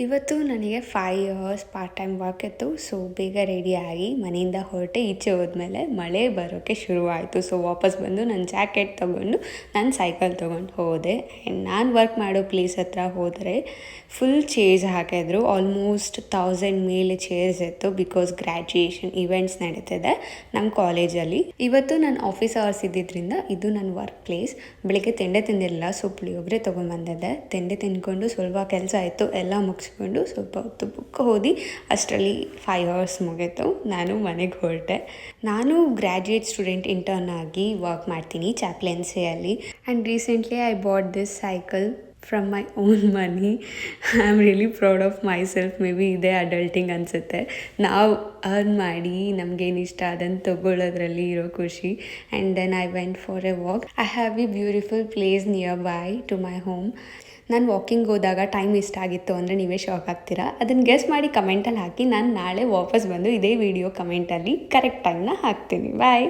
ಇವತ್ತು ನನಗೆ 5 hours part time work ಇತ್ತು. ಸೊ ಬೇಗ ರೆಡಿಯಾಗಿ ಮನೆಯಿಂದ ಹೊರಟೆ. ಈಚೆ ಹೋದ್ಮೇಲೆ ಮಳೆ ಬರೋಕ್ಕೆ ಶುರುವಾಯಿತು. ಸೊ ವಾಪಸ್ ಬಂದು ನನ್ನ ಜಾಕೆಟ್ ತೊಗೊಂಡು ನಾನು ಸೈಕಲ್ ತೊಗೊಂಡು ಹೋದೆ. ಆ್ಯಂಡ್ ನಾನು ವರ್ಕ್ ಮಾಡೋ ಪ್ಲೇಸ್ ಹತ್ರ ಹೋದರೆ ಫುಲ್ ಚೇರ್ಸ್ ಹಾಕಿದ್ರು. ಆಲ್ಮೋಸ್ಟ್ 1000 ಮೇಲೆ ಚೇರ್ಸ್ ಇತ್ತು. ಬಿಕಾಸ್ ಗ್ರ್ಯಾಜುಯೇಷನ್ ಇವೆಂಟ್ಸ್ ನಡೀತಿದೆ ನಮ್ಮ ಕಾಲೇಜಲ್ಲಿ. ಇವತ್ತು ನನ್ನ ಆಫೀಸ್ ಅವರ್ಸ್ ಇದ್ದಿದ್ದರಿಂದ ಇದು ನನ್ನ ವರ್ಕ್ ಪ್ಲೇಸ್. ಬೆಳಿಗ್ಗೆ ತಿಂಡಿ ತಿಂದಿರಲಿಲ್ಲ, ಸೊ ಪುಳಿಯೋಗರೆ ತೊಗೊಂಡ್ಬಂದಿದ್ದೆ. ತಿಂಡಿ ತಿಂದ್ಕೊಂಡು ಸ್ವಲ್ಪ ಕೆಲಸ ಆಯಿತು, ಎಲ್ಲ ಮುಗಿಸ್ಕೊಂಡು ಸ್ವಲ್ಪ ಹೊತ್ತು ಬುಕ್ ಓದಿ ಅಷ್ಟರಲ್ಲಿ 5 ಅವರ್ಸ್ ಮುಗೀತು. ನಾನು ಮನೆಗೆ ಹೊರಟೆ. ನಾನು ಗ್ರ್ಯಾಜುಯೇಟ್ ಸ್ಟೂಡೆಂಟ್ ಇಂಟರ್ನ್ ಆಗಿ ವರ್ಕ್ ಮಾಡ್ತೀನಿ ಚಾಪ್ಲೆನ್ಸಿಯಲ್ಲಿ. And recently I bought this cycle from my own money. I am really proud of my self. May be ಇದೇ ಅಡಲ್ಟಿಂಗ್ ಅನಿಸುತ್ತೆ. ನಾವು ಅರ್ನ್ ಮಾಡಿ ನಮಗೇನು ಇಷ್ಟ ಅದನ್ನು ತೊಗೊಳ್ಳೋದ್ರಲ್ಲಿ ಇರೋ ಖುಷಿ. And then I went for a walk. I have a beautiful place near by to my home. ನಾನು ವಾಕಿಂಗ್ ಹೋದಾಗ ಟೈಮ್ ಇಷ್ಟ ಆಗಿತ್ತು ಅಂದರೆ ನೀವೇ ಶಾಕ್ ಆಗ್ತೀರಾ. ಅದನ್ನು ಗೆಸ್ ಮಾಡಿ ಕಮೆಂಟಲ್ಲಿ ಹಾಕಿ. ನಾನು ನಾಳೆ ವಾಪಸ್ ಬಂದು ಇದೇ ವಿಡಿಯೋ ಕಮೆಂಟಲ್ಲಿ ಕರೆಕ್ಟ್ ಟೈಮ್ನ ಹಾಕ್ತೀನಿ. ಬಾಯ್.